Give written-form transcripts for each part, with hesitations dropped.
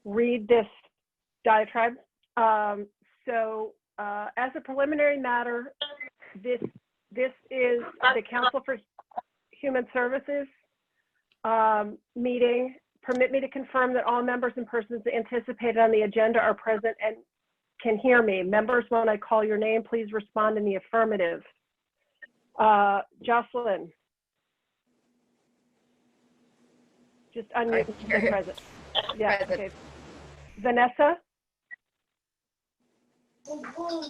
read this diatribe. As a preliminary matter, this is the Council for Human Services meeting. Permit me to confirm that all members and persons anticipated on the agenda are present and can hear me. Members, when I call your name, please respond in the affirmative. Jocelyn. Just unmute and say present. Yeah, Present. okay. Vanessa?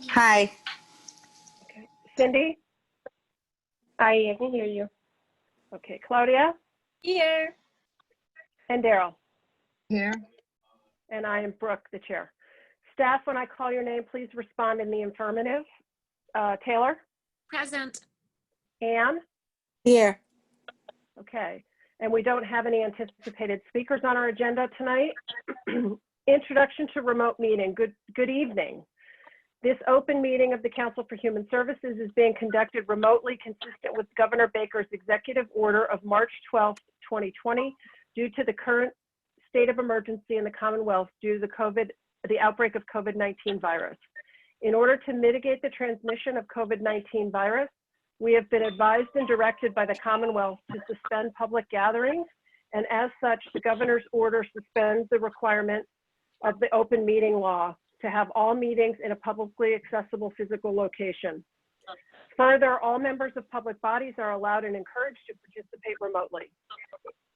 Hi. Okay. Cindy? I can hear you. Okay. Claudia? Here. And Daryl? Here. And I am Brooke, the chair. Staff, when I call your name, please respond in the affirmative. Taylor? Present. Anne? Here. Okay. And we don't have any anticipated speakers on our agenda tonight. Introduction to remote meeting. Good evening. This open meeting of the Council for Human Services is being conducted remotely, consistent with Governor Baker's executive order of March 12, 2020, due to the current state of emergency in the Commonwealth due to the outbreak of COVID-19 virus. In order to mitigate the transmission of COVID-19 virus, we have been advised and directed by the Commonwealth to suspend public gatherings, and as such, the governor's order suspends the requirement of the open meeting law to have all meetings in a publicly accessible physical location. Further, all members of public bodies are allowed and encouraged to participate remotely.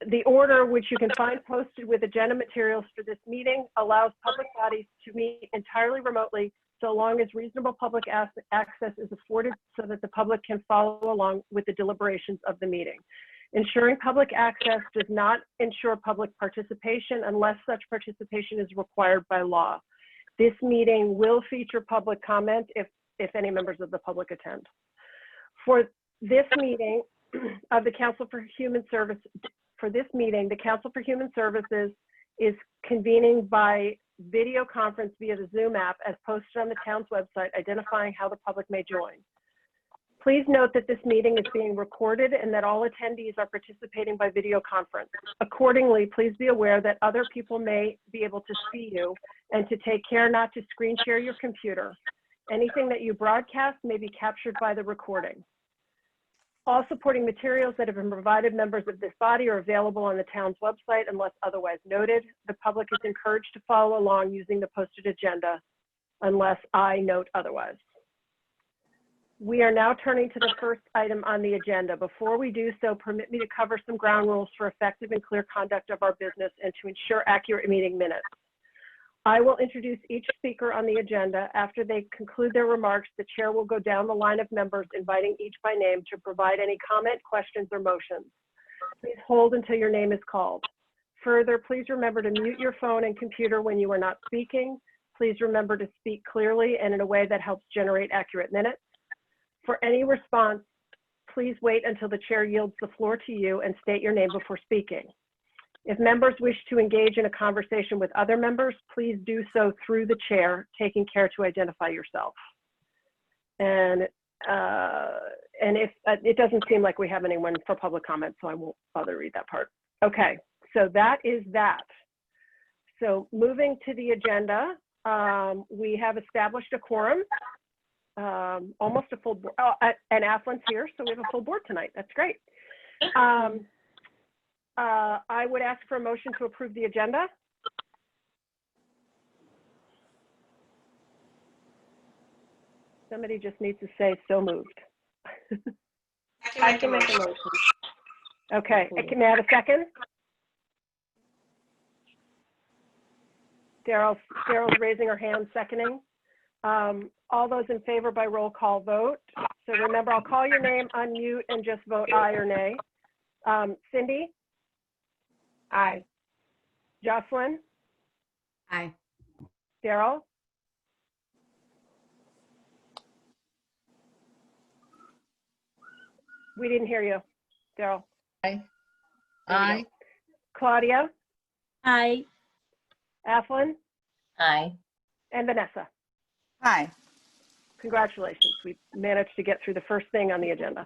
The order, which you can find posted with agenda materials for this meeting, allows public bodies to meet entirely remotely so long as reasonable public access is afforded so that the public can follow along with the deliberations of the meeting. Ensuring public access does not ensure public participation unless such participation is required by law. This meeting will feature public comment if any members of the public attend. For this meeting of the Council for Human Services, the Council for Human Services is convening by video conference via the Zoom app as posted on the town's website, identifying how the public may join. Please note that this meeting is being recorded and that all attendees are participating by video conference. Accordingly, please be aware that other people may be able to see you and to take care not to screen share your computer. Anything that you broadcast may be captured by the recording. All supporting materials that have been provided members of this body are available on the town's website unless otherwise noted. The public is encouraged to follow along using the posted agenda unless I note otherwise. We are now turning to the first item on the agenda. Before we do so, permit me to cover some ground rules for effective and clear conduct of our business and to ensure accurate meeting minutes. I will introduce each speaker on the agenda. After they conclude their remarks, the chair will go down the line of members, inviting each by name to provide any comment, questions, or motions. Please hold until your name is called. Further, please remember to mute your phone and computer when you are not speaking. Please remember to speak clearly and in a way that helps generate accurate minutes. For any response, please wait until the chair yields the floor to you and state your name before speaking. If members wish to engage in a conversation with other members, please do so through the chair, taking care to identify yourself. And if it doesn't seem like we have anyone for public comment, so I won't bother to read that part. Okay, so that is that. So moving to the agenda, we have established a quorum, almost a full board, and Athlin's here, so we have a full board tonight. That's great. I would ask for a motion to approve the agenda. Somebody just needs to say so moved. I can make a motion. Okay, may I have a second? Daryl's raising her hand, seconding. All those in favor by roll call vote. So remember, I'll call your name, unmute, and just vote aye or nay. Cindy? Aye. Jocelyn? Aye. Daryl? We didn't hear you, Daryl. Aye. There we go. Aye. Claudia? Aye. Athlin? Aye. And Vanessa? Hi. Congratulations. We managed to get through the first thing on the agenda.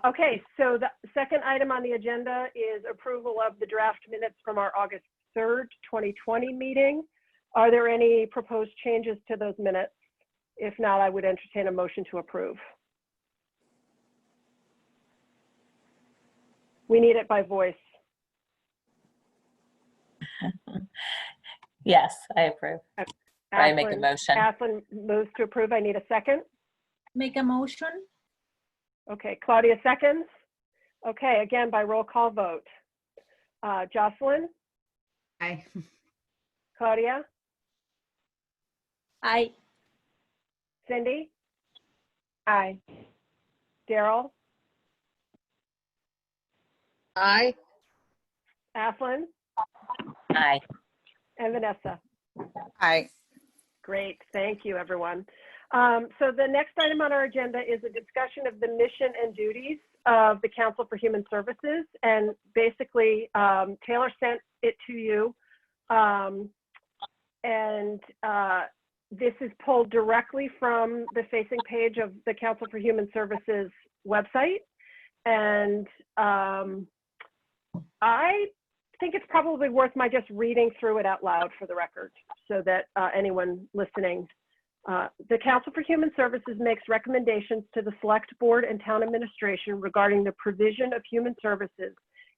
Okay, so the second item on the agenda is approval of the draft minutes from our August 3rd, 2020 meeting. Are there any proposed changes to those minutes? If not, I would entertain a motion to approve. We need it by voice. Yes, I approve. Or I make a motion. Ashlyn moves to approve. I need a second. Make a motion. Okay, Claudia seconds. Okay, again, by roll call vote. Jocelyn, Aye. Claudia, Aye. Cindy, Aye. Daryl, Aye. Ashlyn, Aye. and Vanessa. Aye. Great, thank you, everyone. So the next item on our agenda is a discussion of the mission and duties of the Council for Human Services. And basically, Taylor sent it to you. This is pulled directly from the facing page of the Council for Human Services website. And I think it's probably worth my just reading through it out loud for the record so that anyone listening. The Council for Human Services makes recommendations to the Select Board and Town Administration regarding the provision of human services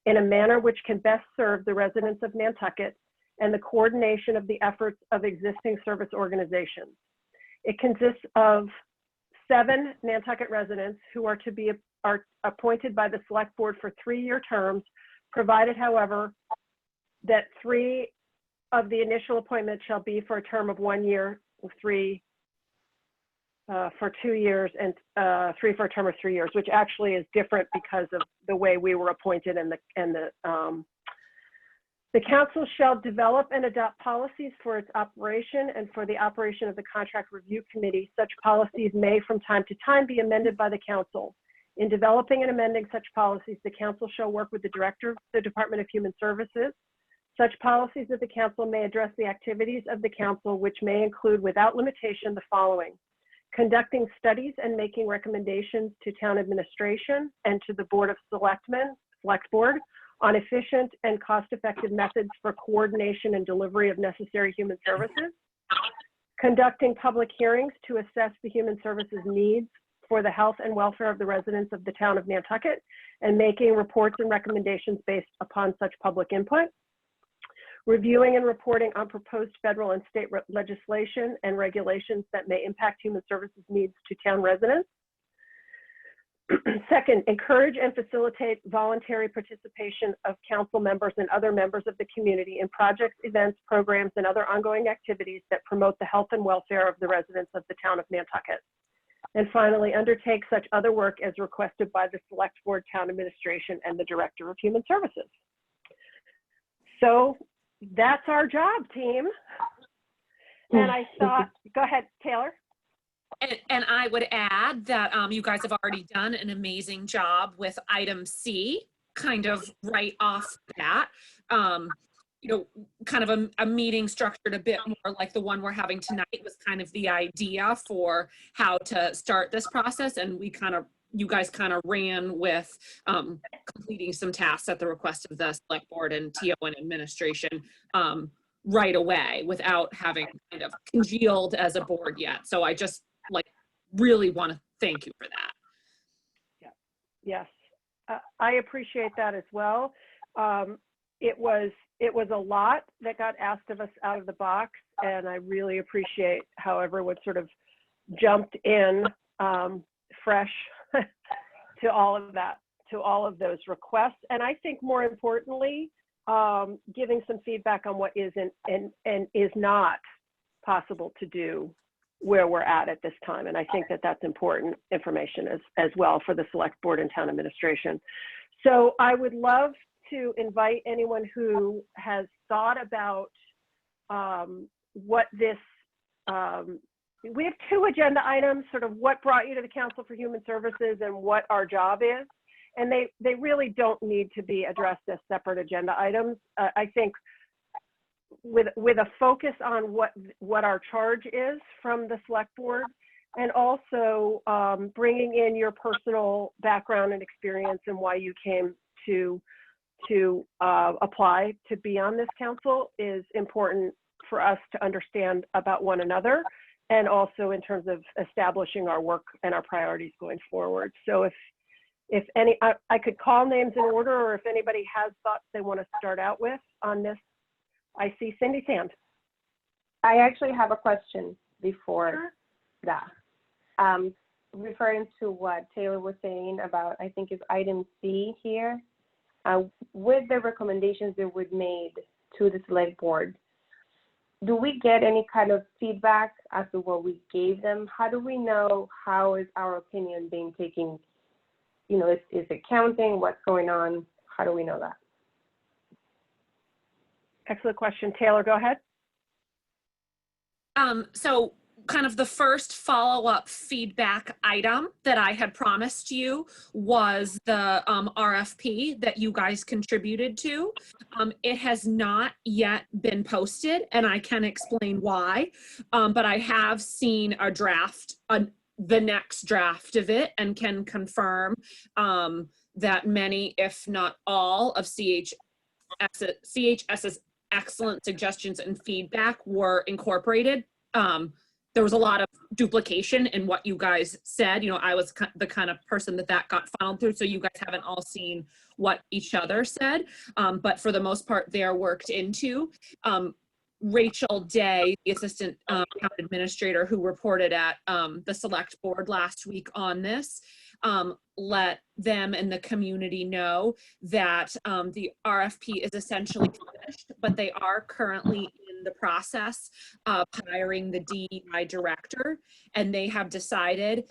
in a manner which can best serve the residents of Nantucket and the coordination of the efforts of existing service organizations. It consists of 7 Nantucket residents who are appointed by the Select Board for 3-year terms, provided, however, that 3 of the initial appointments shall be for a term of 1 year, 3 for 2 years, and 3 for a term of 3 years, which actually is different because of the way we were appointed the council shall develop and adopt policies for its operation and for the operation of the Contract Review Committee. Such policies may from time to time be amended by the council. In developing and amending such policies, the council shall work with the director of the Department of Human Services. Such policies of the council may address the activities of the council, which may include without limitation the following: conducting studies and making recommendations to town administration and to the Board of Selectmen, Select Board, on efficient and cost-effective methods for coordination and delivery of necessary human services, conducting public hearings to assess the human services needs for the health and welfare of the residents of the town of Nantucket, and making reports and recommendations based upon such public input, reviewing and reporting on proposed federal and state legislation and regulations that may impact human services needs to town residents. Second, encourage and facilitate voluntary participation of council members and other members of the community in projects, events, programs, and other ongoing activities that promote the health and welfare of the residents of the town of Nantucket. And finally, undertake such other work as requested by the Select Board, Town Administration, and the Director of Human Services. So that's our job, team. And I thought, go ahead, Taylor. And I would add that you guys have already done an amazing job with item C, kind of right off the bat. You know, kind of a meeting structured a bit more like the one we're having tonight was kind of the idea for how to start this process. And you guys kind of ran with completing some tasks at the request of the Select Board and TO and administration right away without having kind of congealed as a board yet. So I just really want to thank you for that. Yes, I appreciate that as well. It was a lot that got asked of us out of the box, and I really appreciate how everyone sort of jumped in fresh to all of that, to all of those requests. And I think more importantly, giving some feedback on what is and is not possible to do where we're at this time. And I think that that's important information as well for the Select Board and Town Administration. So I would love to invite anyone who has thought about what this, we have 2 agenda items, sort of what brought you to the Council for Human Services and what our job is. And they really don't need to be addressed as separate agenda items. I think with a focus on what our charge is from the Select Board and also bringing in your personal background and experience and why you came to apply to be on this council is important for us to understand about one another, and also in terms of establishing our work and our priorities going forward. So if any, I could call names in order, or if anybody has thoughts they want to start out with on this. I see Cindy's hand. I actually have a question before that. Referring to what Taylor was saying about, I think it's item C here, with the recommendations that were made to the select board, do we get any kind of feedback as to what we gave them? How do we know how is our opinion being taken? You know, is it counting? What's going on? How do we know that? Excellent question. Taylor, go ahead. So kind of the first follow-up feedback item that I had promised you was the RFP that you guys contributed to. It has not yet been posted, and I can explain why, but I have seen a draft, the next draft of it, and can confirm that many, if not all, of CHS's excellent suggestions and feedback were incorporated. There was a lot of duplication in what you guys said. You know, I was the kind of person that got funneled through, so you guys haven't all seen what each other said, but for the most part, they're worked into. Rachel Day, the assistant town administrator who reported at the select board last week on this, let them and the community know that the RFP is essentially finished, but they are currently in the process of hiring the DEI director, and they have decided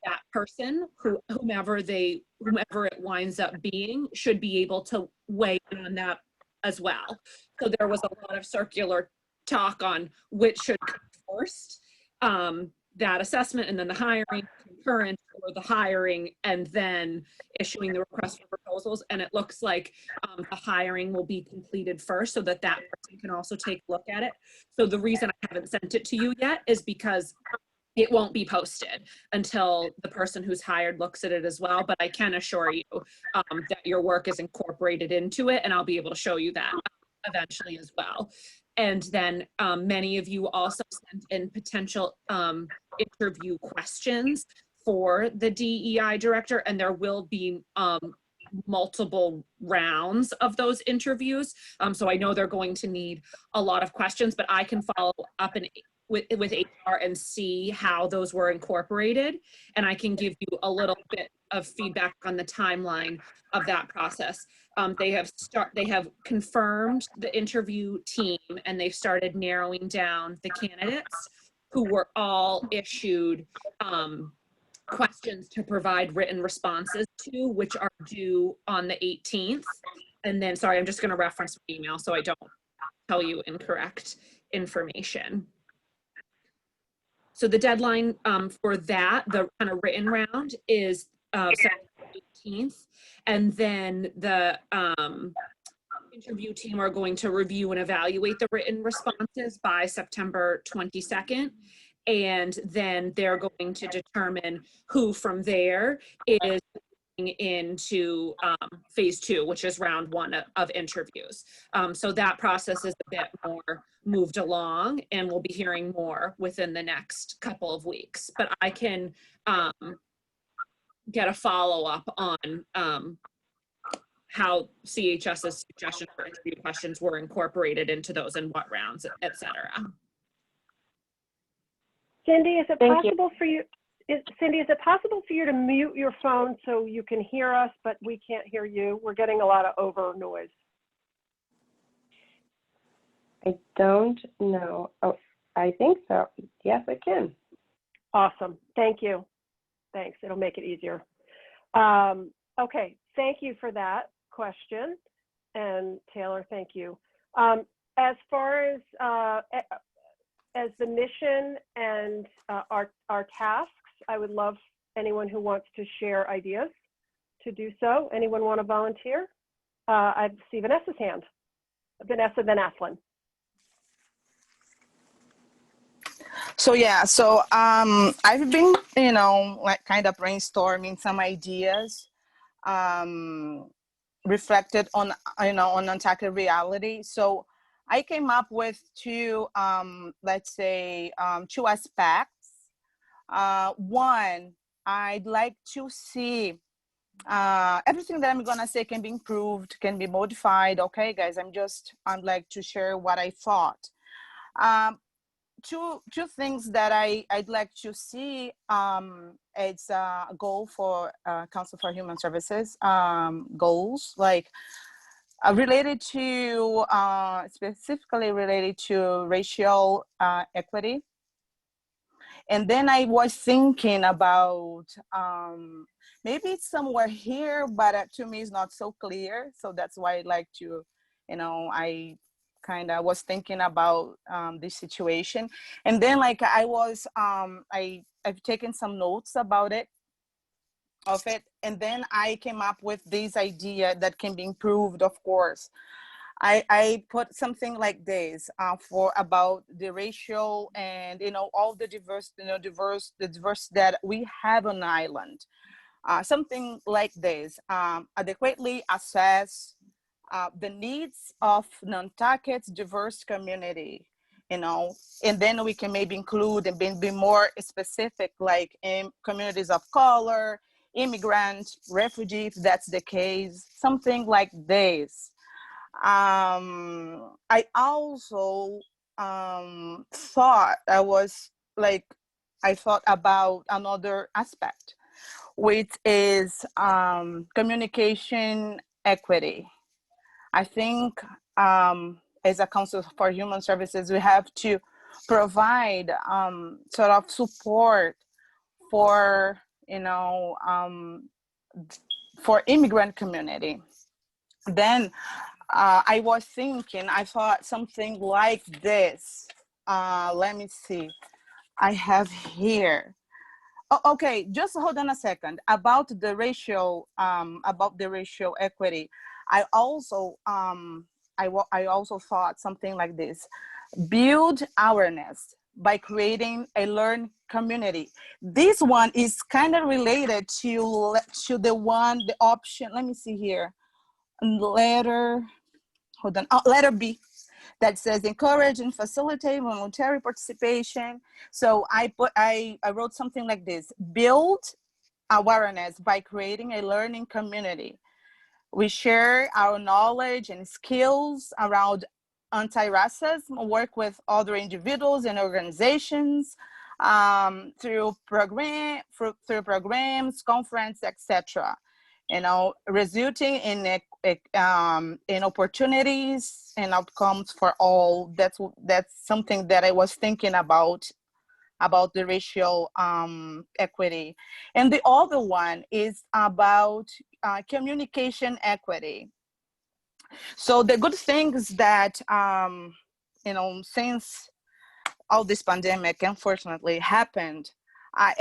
that person, whomever it winds up being, should be able to weigh in on that as well. So there was a lot of circular talk on which should come first, that assessment, and then the hiring, concurrent, or the hiring and then issuing the request for proposals. And it looks like the hiring will be completed first, so that person can also take a look at it. So the reason I haven't sent it to you yet is because it won't be posted until the person who's hired looks at it as well. But I can assure you that your work is incorporated into it, and I'll be able to show you that eventually as well. And then many of you also sent in potential interview questions for the DEI director, and there will be multiple rounds of those interviews. So I know they're going to need a lot of questions, but I can follow up with HR and see how those were incorporated. And I can give you a little bit of feedback on the timeline of that process. They have confirmed the interview team, and they've started narrowing down the candidates who were all issued questions to provide written responses to, which are due on the 18th. And then, sorry, I'm just going to reference my email so I don't tell you incorrect information. So the deadline for that, the kind of written round, is September 18th. And then the interview team are going to review and evaluate the written responses by September 22nd. And then they're going to determine who from there is into phase 2, which is round 1 of interviews. So that process is a bit more moved along, and we'll be hearing more within the next couple of weeks. But I can get a follow-up on how CHS's suggestions for interview questions were incorporated into those and what rounds, et cetera. Cindy, is it Thank you. possible for you? Cindy, is it possible for you to mute your phone so you can hear us, but we can't hear you? We're getting a lot of over noise. I don't know. Oh, I think so. Yes, I can. Awesome. Thank you. Thanks. It'll make it easier. Okay. Thank you for that question. And Taylor, thank you. As far as the mission and our tasks, I would love anyone who wants to share ideas to do so. Anyone want to volunteer? I see Vanessa's hand. Vanessa Van Asselin. So yeah, so I've been, like kind of brainstorming some ideas, um, reflected on, on Nantucket reality. So I came up with two, let's say, two aspects. One, I'd like to see everything that I'm gonna say can be improved, can be modified. Okay, guys, I'm like to share what I thought. Um, two things that I'd like to see. It's a goal for Council for Human Services goals, like related to specifically related to racial equity. And then I was thinking about maybe it's somewhere here, but to me it's not so clear. So that's why I like to, I kind of was thinking about this situation. And then like I was, I've taken some notes about it, of it. And then I came up with this idea that can be improved, of course. I put something like this for about the racial and all the diverse the diverse that we have on the island. Something like this: adequately assess the needs of Nantucket's diverse community. And then we can maybe include and be more specific, like in communities of color, immigrant, refugee, if that's the case, something like this. I also thought I thought about another aspect, which is communication equity. I think as a Council for Human Services, we have to provide sort of support for, for immigrant community. Then I was thinking, I thought something like this. Let me see. I have here. Oh, okay, just hold on a second. About the racial equity, I also I also thought something like this: build awareness by creating a learn community. This one is kind of related to the option. Let me see here. Letter letter B, that says encourage and facilitate voluntary participation. So I wrote something like this: build awareness by creating a learning community. We share our knowledge and skills around anti-racism, work with other individuals and organizations through programs, conference, etc. Resulting in opportunities and outcomes for all. That's something that I was thinking about the racial equity. And the other one is about communication equity. So the good thing is that since all this pandemic unfortunately happened, I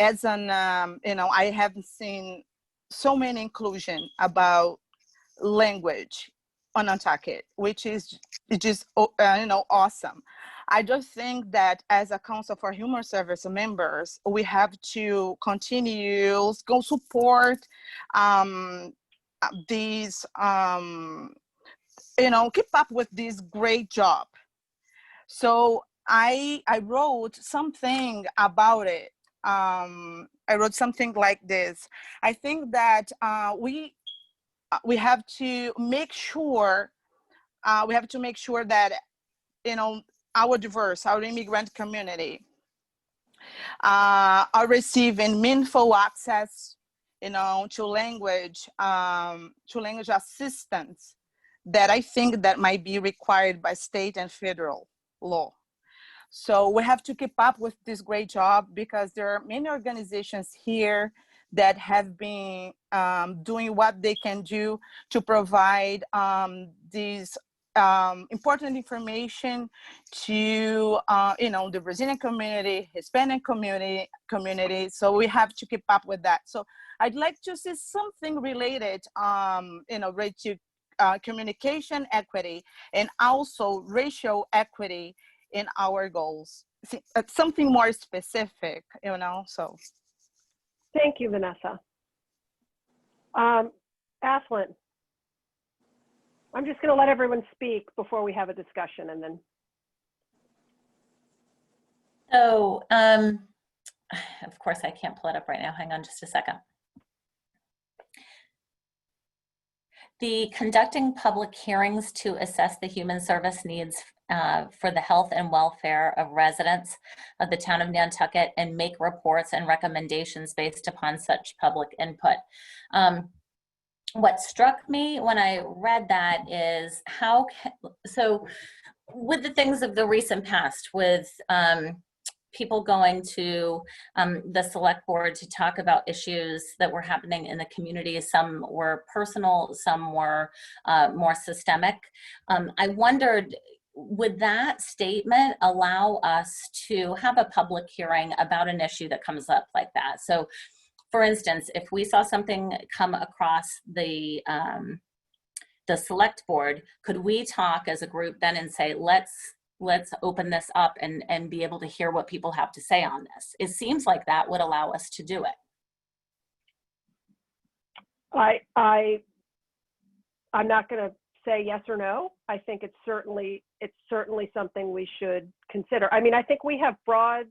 haven't seen so many inclusion about language on Nantucket, which is just awesome. I just think that as a Council for Human Service members, we have to continue go support these keep up with this great job. So I wrote something about it. I wrote something like this: I think that we have to make sure that our immigrant community are receiving meaningful access to language assistance that I think that might be required by state and federal law. So we have to keep up with this great job, because there are many organizations here that have been doing what they can do to provide these important information to the Brazilian community, Hispanic community. So we have to keep up with that. So I'd like to see something related, to communication equity and also racial equity in our goals. Something more specific, so. Thank you, Vanessa. Aslan, I'm just going to let everyone speak before we have a discussion, and then. So, of course, I can't pull it up right now. Hang on just a second. The conducting public hearings to assess the human service needs for the health and welfare of residents of the town of Nantucket and make reports and recommendations based upon such public input. What struck me when I read that is so with the things of the recent past, with people going to the select board to talk about issues that were happening in the community. Some were personal, some were more systemic. I wondered, would that statement allow us to have a public hearing about an issue that comes up like that? So, for instance, if we saw something come across the select board, could we talk as a group then and say, let's open this up and be able to hear what people have to say on this? It seems like that would allow us to do it. I'm not going to say yes or no. I think it's certainly something we should consider. I mean, I think we have broad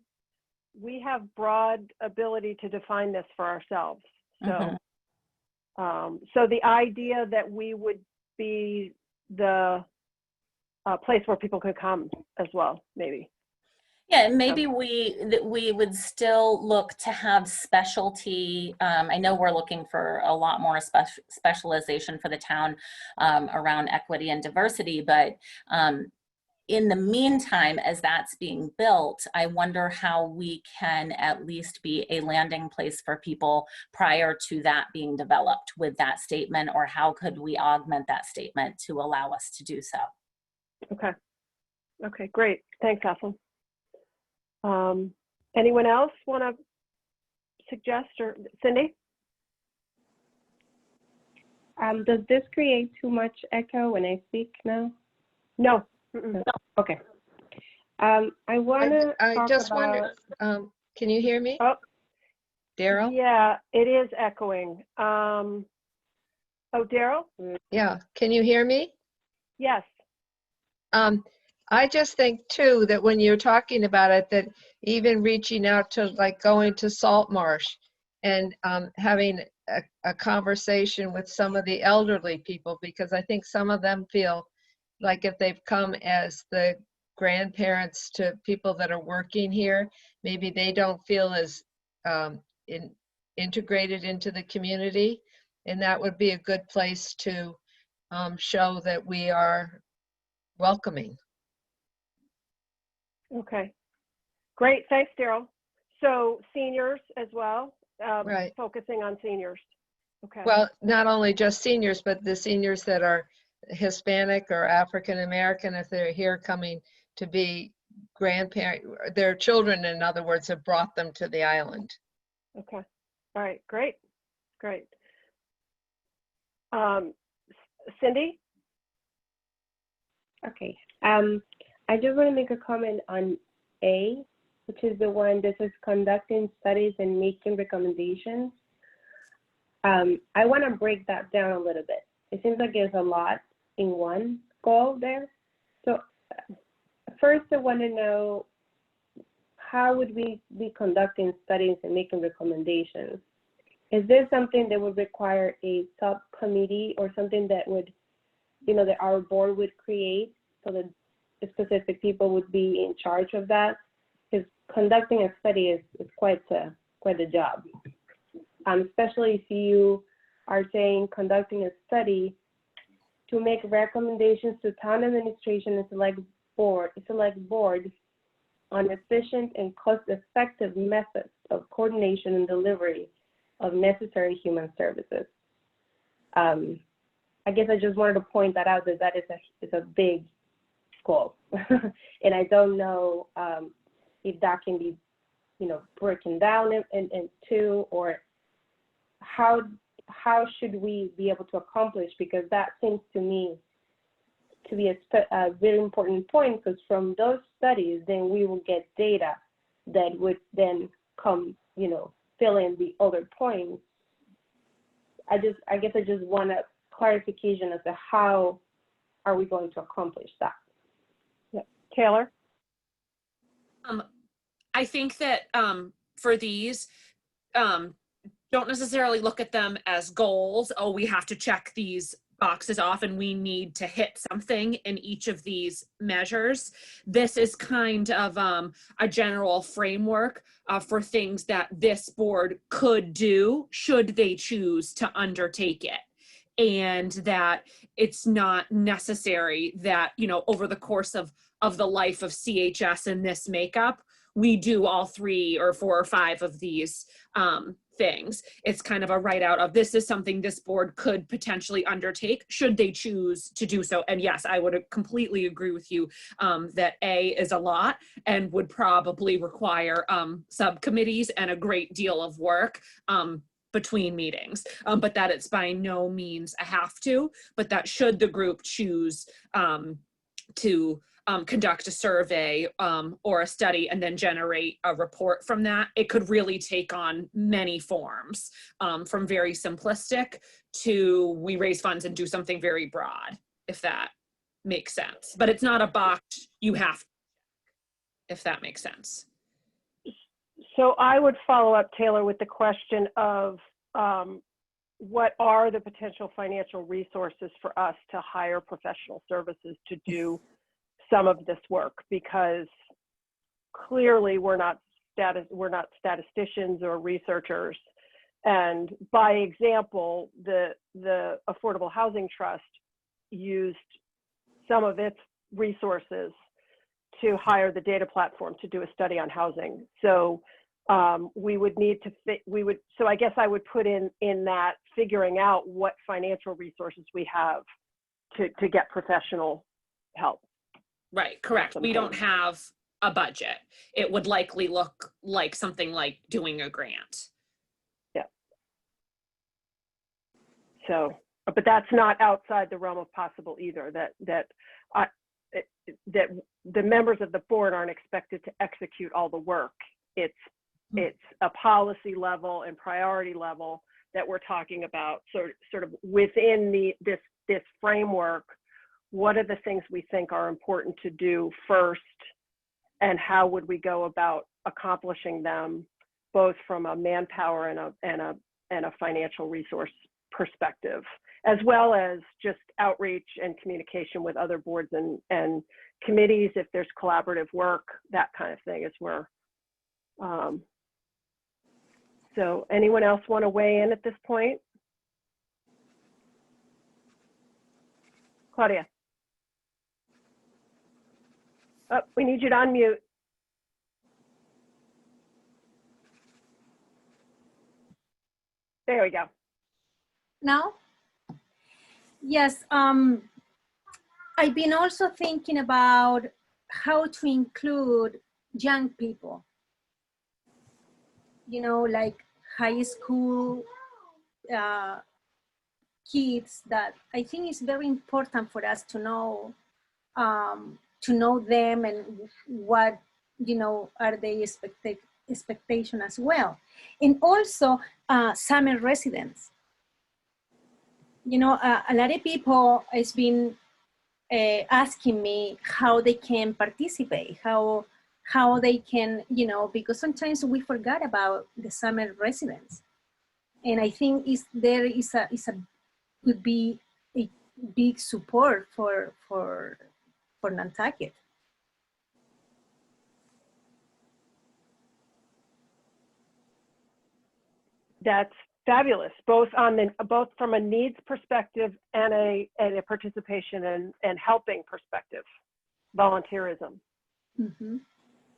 ability to define this for ourselves. So, so the idea that we would be the place where people could come as well, maybe. Yeah, and maybe we would still look to have specialty. I know we're looking for a lot more specialization for the town around equity and diversity, but in the meantime, as that's being built, I wonder how we can at least be a landing place for people prior to that being developed with that statement, or how could we augment that statement to allow us to do so? Okay. Okay, great. Thanks, Aslan. Anyone else want to suggest, or Cindy? Does this create too much echo when I speak now? No. Okay. I want to I just wonder, can you hear me? Oh, Daryl? yeah, it is echoing. Oh, Daryl? Yeah, can you hear me? Yes. I just think too that when you're talking about it, that even reaching out to like going to Saltmarsh and having a conversation with some of the elderly people, because I think some of them feel like if they've come as the grandparents to people that are working here, maybe they don't feel as integrated into the community. And that would be a good place to show that we are welcoming. Okay. Great. Thanks, Daryl. So seniors as well, Right. focusing on seniors. Okay. Well, not only just seniors, but the seniors that are Hispanic or African American, if they're here coming to be grandparent, their children, in other words, have brought them to the island. Okay. All right. Great. Great. Cindy? Okay. I just want to make a comment on A, which is the one that says conducting studies and making recommendations. I want to break that down a little bit. It seems like there's a lot in one goal there. So first, I want to know, how would we be conducting studies and making recommendations? Is this something that would require a subcommittee or something that would, that our board would create so that specific people would be in charge of that? Because conducting a study is quite a job, especially if you are saying conducting a study to make recommendations to town administration and select board on efficient and cost-effective methods of coordination and delivery of necessary human services. I guess I just wanted to point that out, that is a big goal. And I don't know if that can be, broken down in two, or how should we be able to accomplish, because that seems to me to be a very important point, because from those studies, then we will get data that would then come, fill in the other points. I guess I just want a clarification as to how are we going to accomplish that. Yeah. Taylor? I think that for these, don't necessarily look at them as goals. Oh, we have to check these boxes off and we need to hit something in each of these measures. This is kind of a general framework for things that this board could do should they choose to undertake it. And that it's not necessary that, over the course of the life of CHS in this makeup, we do all 3 or 4 or 5 of these things. It's kind of a write out of this is something this board could potentially undertake should they choose to do so. And yes, I would completely agree with you that A is a lot and would probably require subcommittees and a great deal of work between meetings, but that it's by no means a have to, but that should the group choose to conduct a survey or a study and then generate a report from that, it could really take on many forms, from very simplistic to we raise funds and do something very broad, if that makes sense. But it's not a box you have to, if that makes sense. So I would follow up, Taylor, with the question of what are the potential financial resources for us to hire professional services to do some of this work, because clearly we're not statisticians or researchers. And by example, the Affordable Housing Trust used some of its resources to hire the data platform to do a study on housing. So we would need to so I guess I would put in that figuring out what financial resources we have to get professional help. Right, correct. We don't have a budget. It would likely look like something like doing a grant. Yeah. So, but that's not outside the realm of possible either, that the members of the board aren't expected to execute all the work. It's a policy level and priority level that we're talking about, sort of within this framework. What are the things we think are important to do first, and how would we go about accomplishing them, both from a manpower and a financial resource perspective, as well as just outreach and communication with other boards and committees, if there's collaborative work, that kind of thing is where. So anyone else want to weigh in at this point? Claudia. Oh, we need you to unmute. There we go. Now? Yes, I've been also thinking about how to include young people, like high school kids, that I think is very important for us to know them and what, are their expectation as well. And also summer residents. A lot of people has been asking me how they can participate, how they can, because sometimes we forgot about the summer residents. And I think could be a big support for Nantucket. That's fabulous, both from a needs perspective and a participation and helping perspective, volunteerism. Mm-hmm.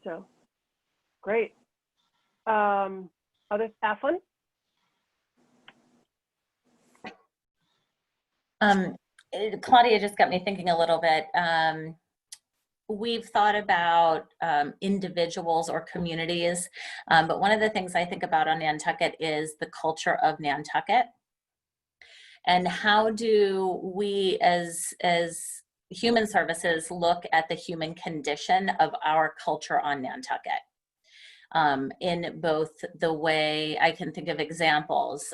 So, great. Athlon? Claudia just got me thinking a little bit. We've thought about individuals or communities, but one of the things I think about on Nantucket is the culture of Nantucket. And how do we as human services look at the human condition of our culture on Nantucket. In both the way I can think of examples,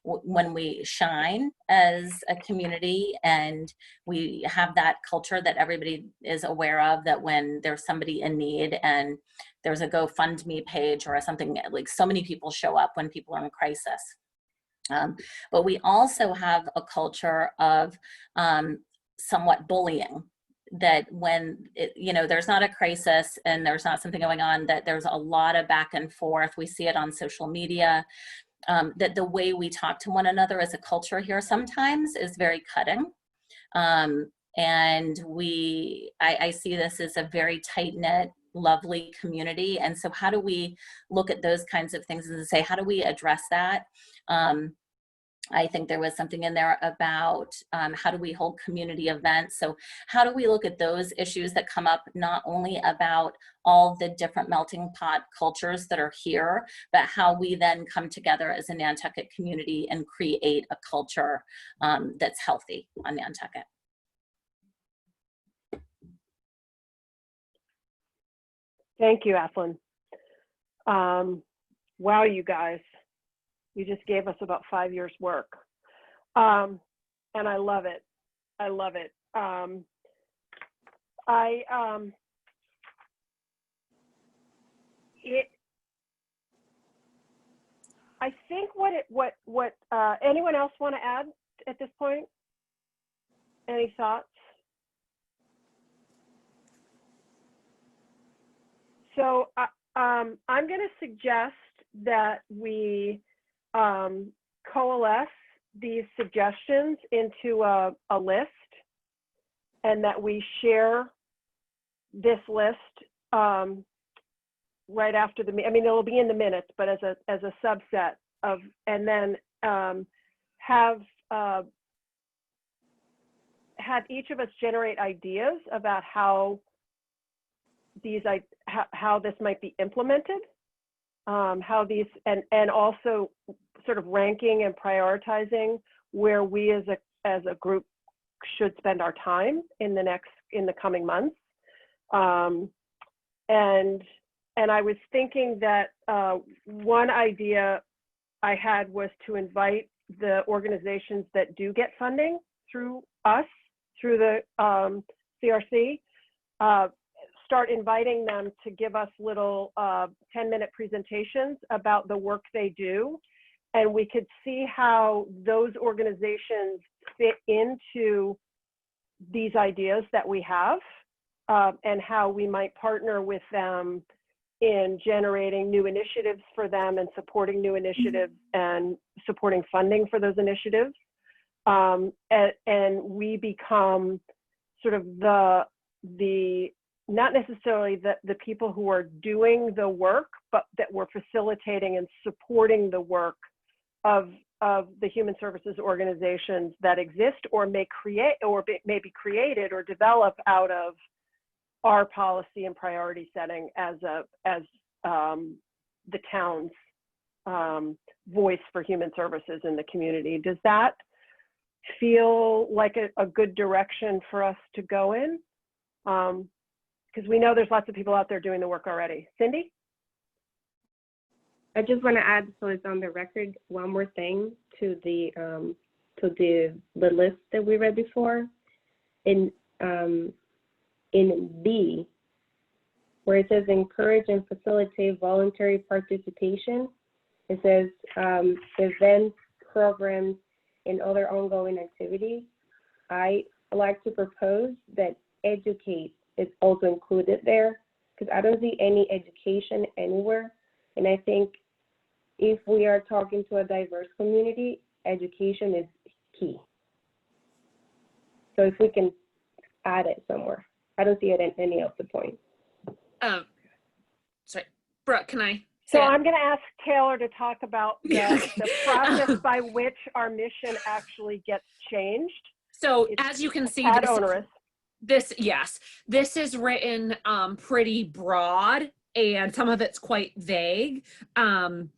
when we shine as a community and we have that culture that everybody is aware of, that when there's somebody in need and there's a GoFundMe page or something, like so many people show up when people are in crisis. But we also have a culture of somewhat bullying, that when there's not a crisis and there's not something going on, that there's a lot of back and forth. We see it on social media, that the way we talk to one another as a culture here sometimes is very cutting. And I see this as a very tight-knit, lovely community. And so how do we look at those kinds of things and say, how do we address that? I think there was something in there about how do we hold community events. So how do we look at those issues that come up, not only about all the different melting pot cultures that are here, but how we then come together as a Nantucket community and create a culture that's healthy on Nantucket. Thank you, Athlon. Wow, you guys. You just gave us about 5 years work. And I love it. I love it. I think what anyone else want to add at this point? Any thoughts? So I'm going to suggest that we coalesce these suggestions into a list, and that we share this list right after the meeting. I mean, it'll be in the minutes, but as a subset of, and then have each of us generate ideas about how this might be implemented, how these, and also sort of ranking and prioritizing where we as a group should spend our time in the coming months. And I was thinking that one idea I had was to invite the organizations that do get funding through us, through the CRC, start inviting them to give us little 10-minute presentations about the work they do. And we could see how those organizations fit into these ideas that we have, and how we might partner with them in generating new initiatives for them and supporting new initiatives and supporting funding for those initiatives. And we become sort of the not necessarily the people who are doing the work, but that we're facilitating and supporting the work of the human services organizations that exist or may create or may be created or develop out of our policy and priority setting as the town's voice for human services in the community. Does that feel like a good direction for us to go in? Because we know there's lots of people out there doing the work already. Cindy? I just want to add, so it's on the record, one more thing to the list that we read before. In B, where it says encourage and facilitate voluntary participation, it says events, programs, and other ongoing activities. I like to propose that educate is also included there, because I don't see any education anywhere. And I think if we are talking to a diverse community, education is key. So if we can add it somewhere. I don't see it in any of the points. Sorry, Brooke, can I? So I'm going to ask Taylor to talk about the process by which our mission actually gets changed. So as you can see, this is written pretty broad, and some of it's quite vague. And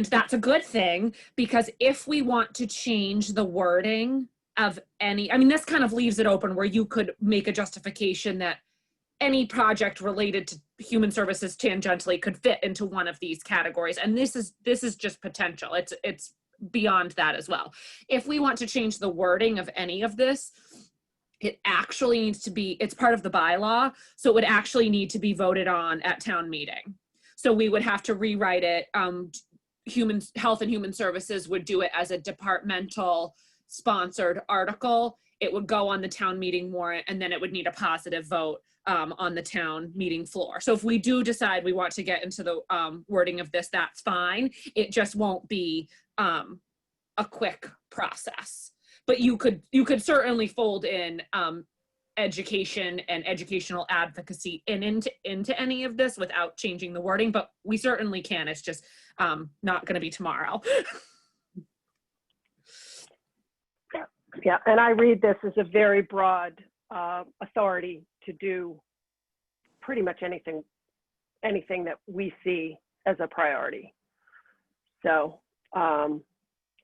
that's a good thing, because if we want to change the wording of any, I mean, this kind of leaves it open where you could make a justification that any project related to human services tangentially could fit into one of these categories. And this is just potential. It's beyond that as well. If we want to change the wording of any of this, it actually needs to be, it's part of the bylaw, so it would actually need to be voted on at town meeting. So we would have to rewrite it. Human Health and Human Services would do it as a departmental sponsored article. It would go on the town meeting warrant, and then it would need a positive vote on the town meeting floor. So if we do decide we want to get into the wording of this, that's fine. It just won't be a quick process. But you could certainly fold in education and educational advocacy into any of this without changing the wording, but we certainly can. It's just not going to be tomorrow. Yeah, and I read this as a very broad authority to do pretty much anything that we see as a priority. So,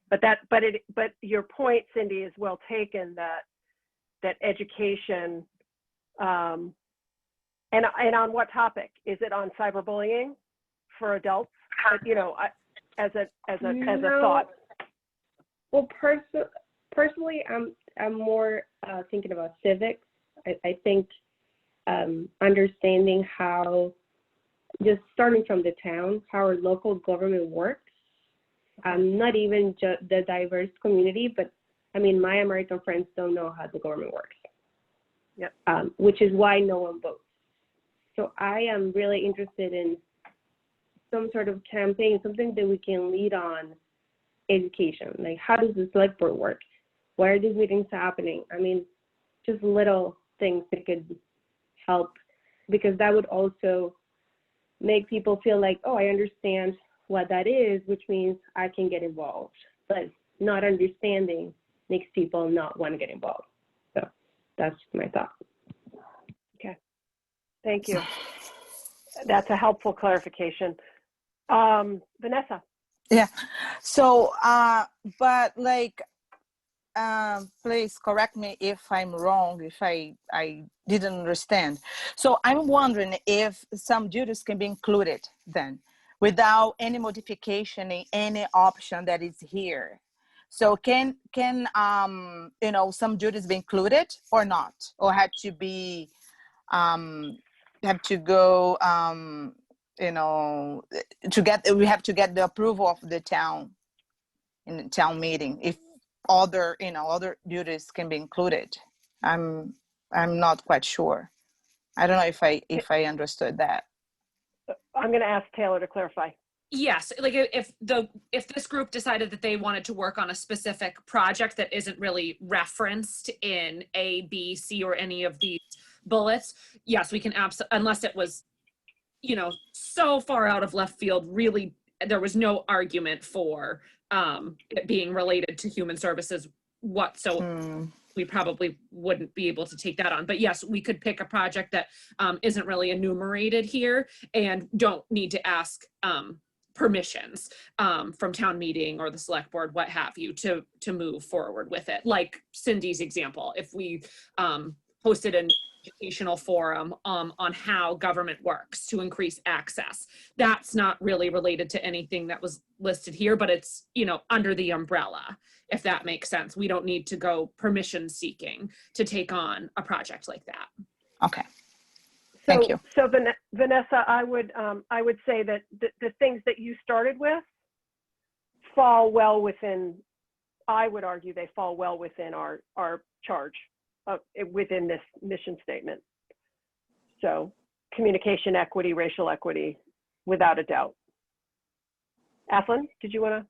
but your point, Cindy, is well taken, that education, and on what topic? Is it on cyberbullying for adults? You know, as a thought. Well, personally, I'm more thinking about civics. I think understanding how, just starting from the town, how our local government works. Not even just the diverse community, but I mean, my American friends don't know how the government works. Yep. Which is why no one votes. So I am really interested in some sort of campaign, something that we can lead on education. Like, how does the select board work? Why are these meetings happening? I mean, just little things that could help, because that would also make people feel like, oh, I understand what that is, which means I can get involved. But not understanding makes people not want to get involved. So that's my thought. Okay, thank you. That's a helpful clarification. Vanessa. Yeah. So, but like, please correct me if I'm wrong, if I didn't understand. So I'm wondering if some duties can be included then, without any modification in any option that is here. So can you know, some duties be included or not, or had to be have to go you know, we have to get the approval of the town in the town meeting if other duties can be included. I'm not quite sure. I don't know if I understood that. I'm going to ask Taylor to clarify. Yes, like if this group decided that they wanted to work on a specific project that isn't really referenced in A, B, C, or any of these bullets, yes, we can unless it was, you know, so far out of left field, really, there was no argument for it being related to human services whatsoever. We probably wouldn't be able to take that on. But yes, we could pick a project that isn't really enumerated here and don't need to ask permissions from town meeting or the select board, what have you, to move forward with it. Like Cindy's example, if we hosted an educational forum on how government works to increase access, that's not really related to anything that was listed here, but it's, you know, under the umbrella, if that makes sense. We don't need to go permission seeking to take on a project like that. Okay. Thank you. So Vanessa, I would say that the things that you started with fall well within, I would argue they fall well within our charge within this mission statement. So communication equity, racial equity, without a doubt. Athlon, did you want to?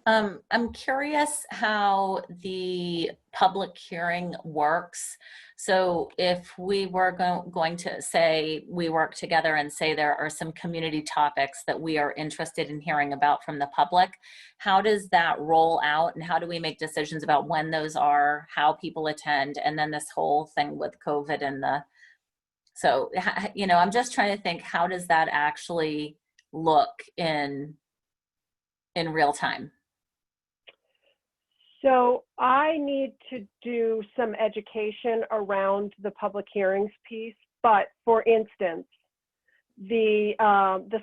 I'm curious how the public hearing works. So if we were going to say we work together and say there are some community topics that we are interested in hearing about from the public, how does that roll out and how do we make decisions about when those are, how people attend, and then this whole thing with COVID and so, you know, I'm just trying to think, how does that actually look in real time? So I need to do some education around the public hearings piece, but for instance, the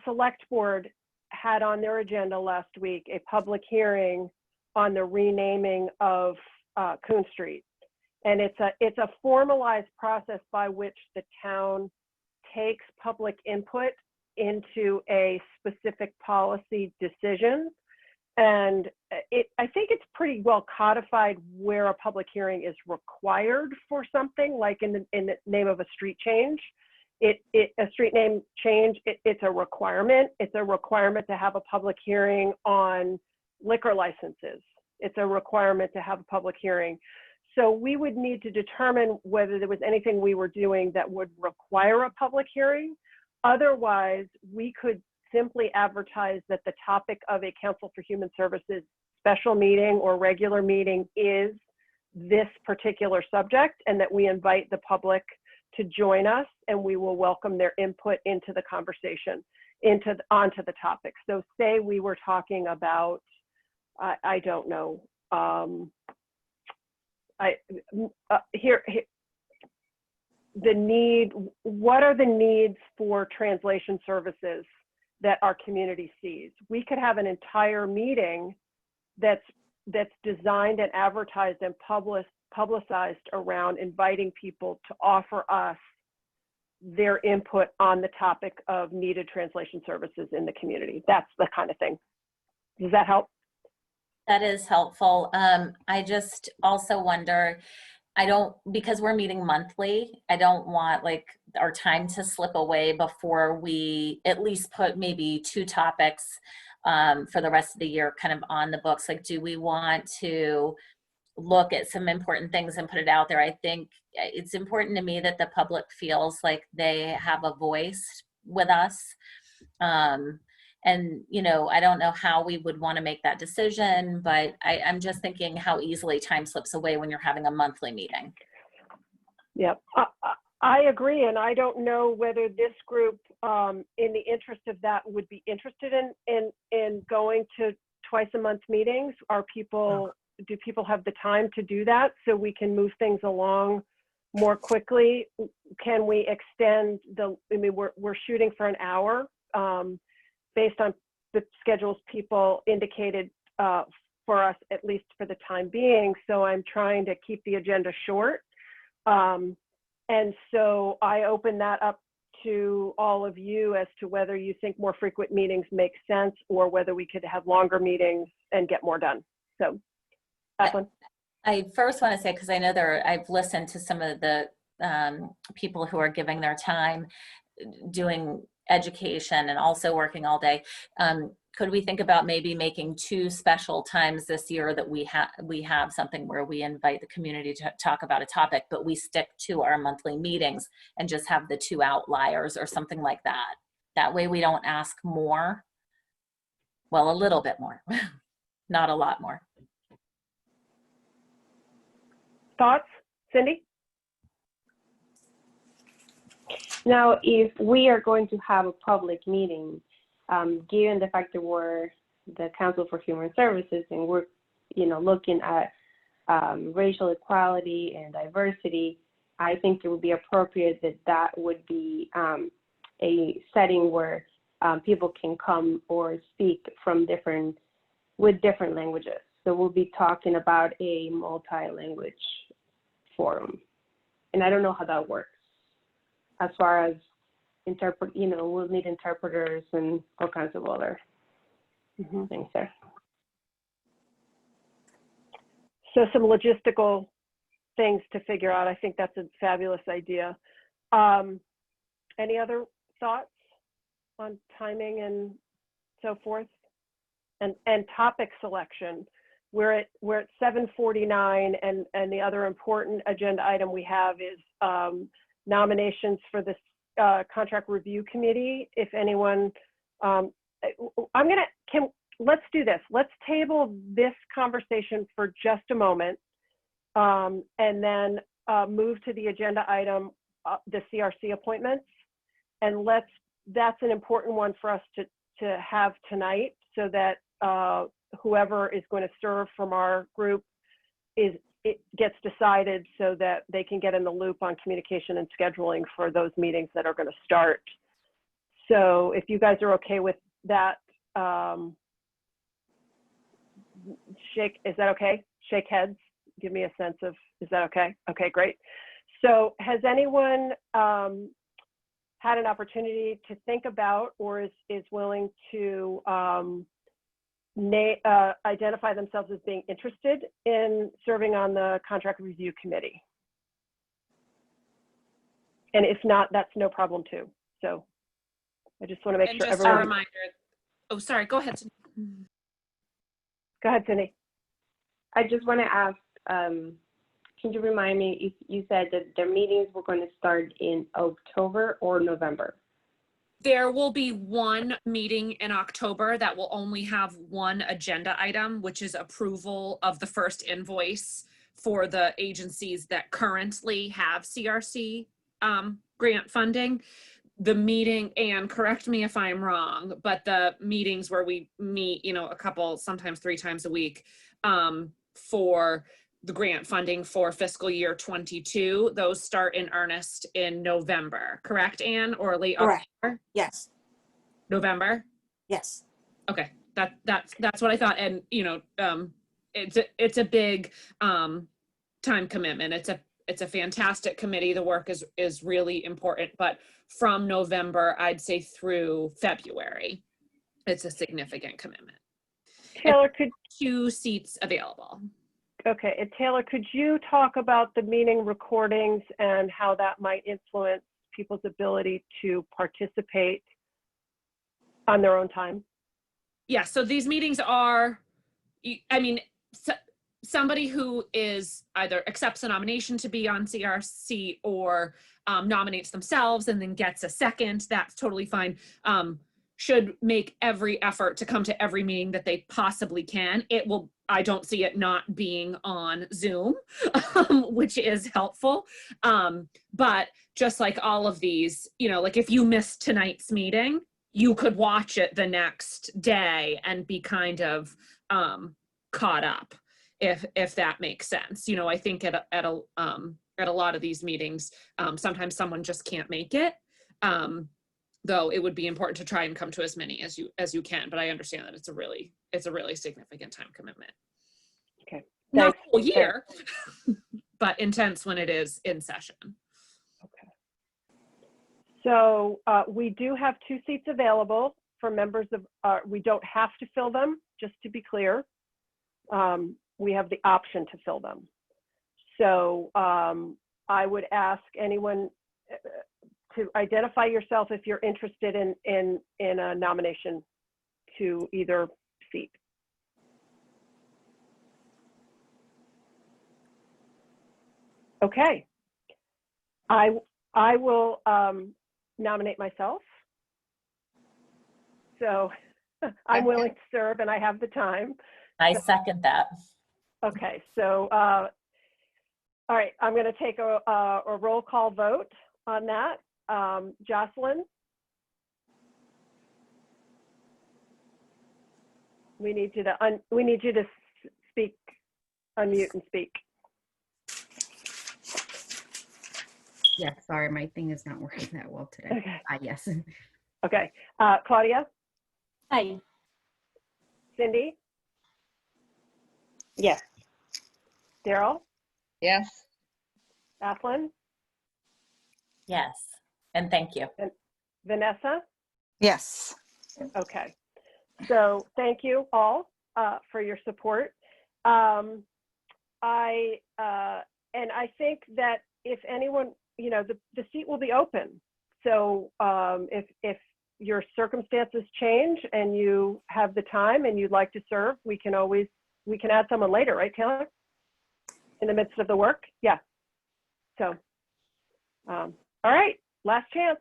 select board had on their agenda last week a public hearing on the renaming of Coon Street. And it's a formalized process by which the town takes public input into a specific policy decision. And I think it's pretty well codified where a public hearing is required for something, like in the name of a street change. A street name change, it's a requirement. It's a requirement to have a public hearing on liquor licenses. It's a requirement to have a public hearing. So we would need to determine whether there was anything we were doing that would require a public hearing. Otherwise, we could simply advertise that the topic of a Council for Human Services special meeting or regular meeting is this particular subject, and that we invite the public to join us, and we will welcome their input into the conversation, onto the topic. So say we were talking about, I don't know, what are the needs for translation services that our community sees? We could have an entire meeting that's designed and advertised and publicized around inviting people to offer us their input on the topic of needed translation services in the community. That's the kind of thing. Does that help? That is helpful. I just also wonder, because we're meeting monthly, I don't want like our time to slip away before we at least put maybe 2 topics for the rest of the year kind of on the books. Like, do we want to look at some important things and put it out there? I think it's important to me that the public feels like they have a voice with us. And, you know, I don't know how we would want to make that decision, but I'm just thinking how easily time slips away when you're having a monthly meeting. Yep, I agree. And I don't know whether this group, in the interest of that, would be interested in going to twice-a-month meetings. Do people have the time to do that so we can move things along more quickly? Can we extend we're shooting for an hour. Based on the schedules people indicated for us, at least for the time being. So I'm trying to keep the agenda short. And so I open that up to all of you as to whether you think more frequent meetings make sense, or whether we could have longer meetings and get more done. So, Evelyn. I first want to say, because I know I've listened to some of the people who are giving their time doing education and also working all day. Could we think about maybe making 2 special times this year that we have something where we invite the community to talk about a topic, but we stick to our monthly meetings and just have the 2 outliers or something like that? That way we don't ask more. Well, a little bit more, not a lot more. Thoughts, Cindy? Now, if we are going to have a public meeting, given the fact that we're the Council for Human Services and we're, looking at racial equality and diversity, I think it would be appropriate that would be a setting where people can come or speak with different languages. So we'll be talking about a multi-language forum, and I don't know how that works. As far as we'll need interpreters and all kinds of other things there. So some logistical things to figure out. I think that's a fabulous idea. Any other thoughts on timing and so forth? And topic selection. We're at 7:49, and the other important agenda item we have is nominations for the contract review committee. If anyone, let's do this. Let's table this conversation for just a moment, and then move to the agenda item, the CRC appointments. And that's an important one for us to have tonight, so that whoever is going to serve from our group it gets decided so that they can get in the loop on communication and scheduling for those meetings that are going to start. So if you guys are okay with that, is that okay? Shake heads, give me a sense of, is that okay? Okay, great. So has anyone had an opportunity to think about or is willing to identify themselves as being interested in serving on the contract review committee? And if not, that's no problem too. So I just want to make And sure just everyone. a reminder, oh, sorry, go ahead. Go ahead, Cindy. I just want to ask, can you remind me if you said that the meetings were going to start in October or November? There will be one meeting in October that will only have one agenda item, which is approval of the first invoice for the agencies that currently have CRC grant funding. The meeting, and correct me if I'm wrong, but the meetings where we meet, you know, a couple, sometimes 3 times a week for the grant funding for fiscal year 22, those start in earnest in November, correct, Anne, or late Correct. October? Yes, November? yes. Okay, that's what I thought. And you know, it's a big time commitment. It's a fantastic committee. The work is really important, but from November, I'd say through February, it's a significant commitment. Taylor, could 2 seats available. okay, and Taylor, could you talk about the meeting recordings and how that might influence people's ability to participate on their own time? Yeah, so these meetings are, I mean, somebody who is either accepts a nomination to be on CRC or nominates themselves and then gets a second, that's totally fine. Should make every effort to come to every meeting that they possibly can. It will, I don't see it not being on Zoom, which is helpful. But just like all of these, you know, like if you missed tonight's meeting, you could watch it the next day and be kind of caught up, if that makes sense. You know, I think at a lot of these meetings, sometimes someone just can't make it. Though it would be important to try and come to as many as you can, but I understand that it's a really significant time commitment. Okay. Not Thanks. a whole year, but intense when it is in session. Okay. So we do have 2 seats available for members of, we don't have to fill them, just to be clear. We have the option to fill them. So I would ask anyone to identify yourself if you're interested in a nomination to either seat. Okay. I will nominate myself. So I'm willing to serve and I have the time. I second that. Okay, so all right, I'm going to take a roll call vote on that. Jocelyn? We need you to speak, unmute and speak. Yeah, sorry, my thing is not working that well today. Okay. Yes. Okay. Claudia? Aye. Cindy? Yes. Daryl? Yes. Athlon? Yes, and thank you. Vanessa? Yes. Okay. So thank you all for your support. And I think that if anyone, you know, the seat will be open. So if your circumstances change and you have the time and you'd like to serve, we can add someone later, right, Taylor? In the midst of the work? Yeah. So, all right, last chance.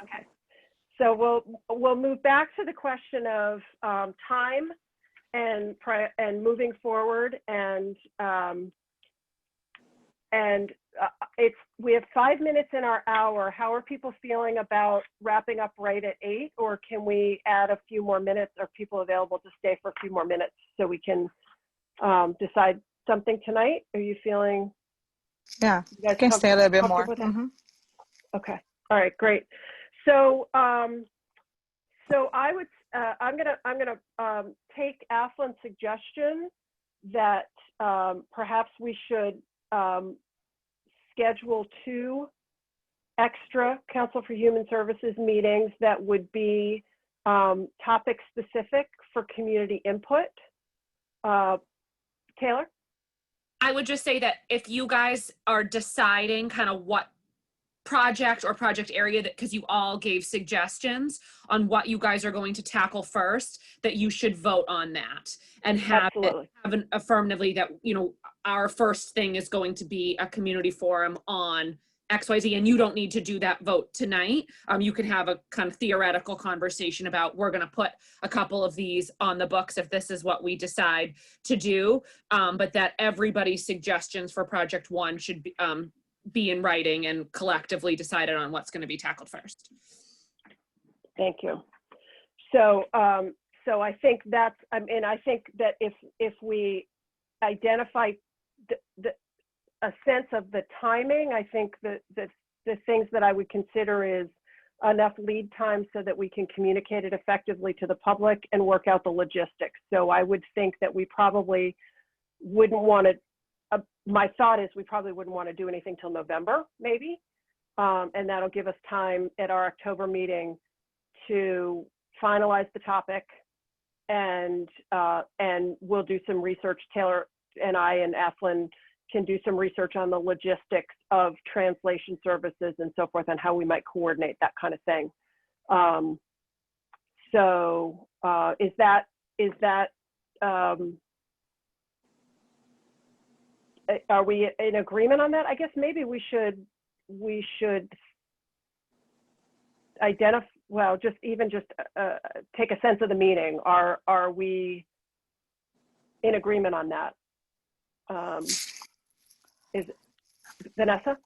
Okay. So we'll move back to the question of time and moving forward, and we have 5 minutes in our hour. How are people feeling about wrapping up right at 8, or can we add a few more minutes? Are people available to stay for a few more minutes so we can decide something tonight? Are you feeling, Yeah, you guys can stay a little bit more. comfortable with that? Mhm. Okay. All right, great. So, so I would, I'm gonna take Aslan's suggestion that perhaps we should schedule 2 extra Council for Human Services meetings that would be topic specific for community input. Taylor? I would just say that if you guys are deciding kind of what project or project area that, because you all gave suggestions on what you guys are going to tackle first, that you should vote on that and have it, Absolutely. have an affirmatively that, you know, our first thing is going to be a community forum on XYZ, and you don't need to do that vote tonight. You can have a kind of theoretical conversation about, we're going to put a couple of these on the books if this is what we decide to do, but that everybody's suggestions for project 1 should be in writing and collectively decided on what's going to be tackled first. Thank you. So, so I think that's, I mean, I think that if we identify a sense of the timing, I think that the things that I would consider is enough lead time so that we can communicate it effectively to the public and work out the logistics. So I would think that we probably wouldn't want to, my thought is we probably wouldn't want to do anything till November, maybe. And that'll give us time at our October meeting to finalize the topic, and we'll do some research. Taylor and I and Aslan can do some research on the logistics of translation services and so forth, and how we might coordinate that kind of thing. So is that are we in agreement on that? I guess maybe we should identify, well, just take a sense of the meeting. Are we in agreement on that? Is Vanessa?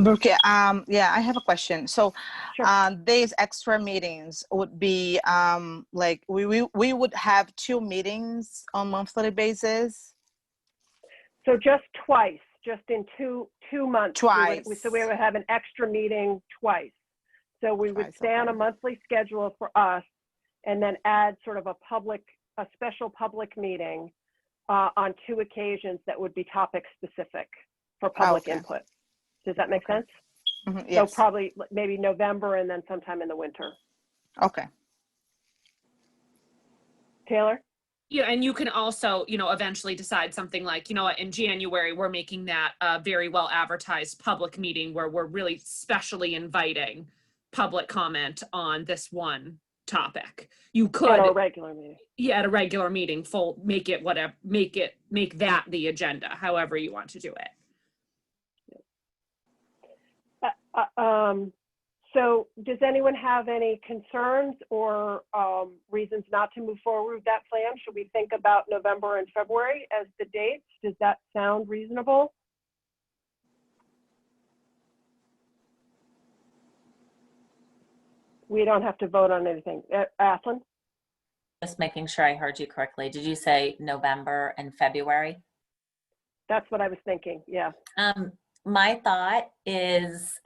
Brooke, yeah, I have a question. So, Sure. these extra meetings would be like we would have 2 meetings on monthly basis. So just twice, just in two months. Twice. So we would have an extra meeting twice. So we would Twice, stay on a okay. monthly schedule for us, and then add sort of a special public meeting on 2 occasions that would be topic specific for public Okay. input. Does that make sense? Mhm, So yes. probably maybe November and then sometime in the winter. Okay. Taylor? Yeah, and you can also, you know, eventually decide something like, you know what, in January, we're making that a very well advertised public meeting where we're really specially inviting public comment on this one topic. You could, At our regular meeting. yeah, at a regular meeting, make that the agenda, however you want to do it. So does anyone have any concerns or reasons not to move forward with that plan? Should we think about November and February as the dates? Does that sound reasonable? We don't have to vote on anything. Aslan? Just making sure I heard you correctly. Did you say November and February? That's what I was thinking, yeah. My thought is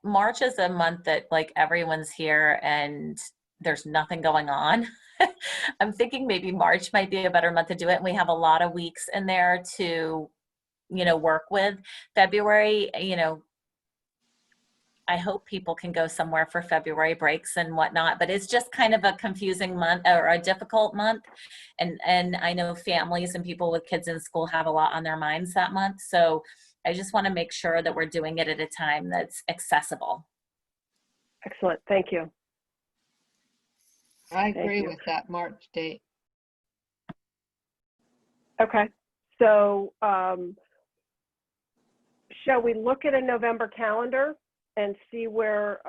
March is a month that like everyone's here and there's nothing going on. I'm thinking maybe March might be a better month to do it. And we have a lot of weeks in there to, you know, work with. February, you know, I hope people can go somewhere for February breaks and whatnot, but it's just kind of a confusing month or a difficult month. And I know families and people with kids in school have a lot on their minds that month. So I just want to make sure that we're doing it at a time that's accessible. Excellent, thank you. I Thank agree you. with that March date. Okay, so shall we look at a November calendar and see where,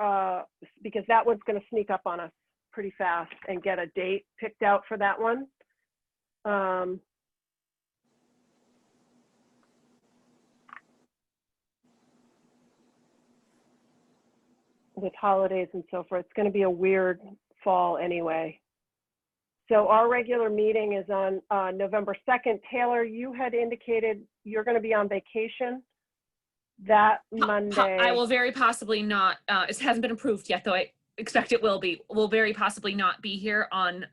because that one's going to sneak up on us pretty fast, and get a date picked out for that one. With holidays and so forth, it's going to be a weird fall anyway. So our regular meeting is on November 2nd. Taylor, you had indicated you're going to be on vacation that Monday. I will very possibly not, it hasn't been approved yet, though I expect it will be. Will very possibly not be here on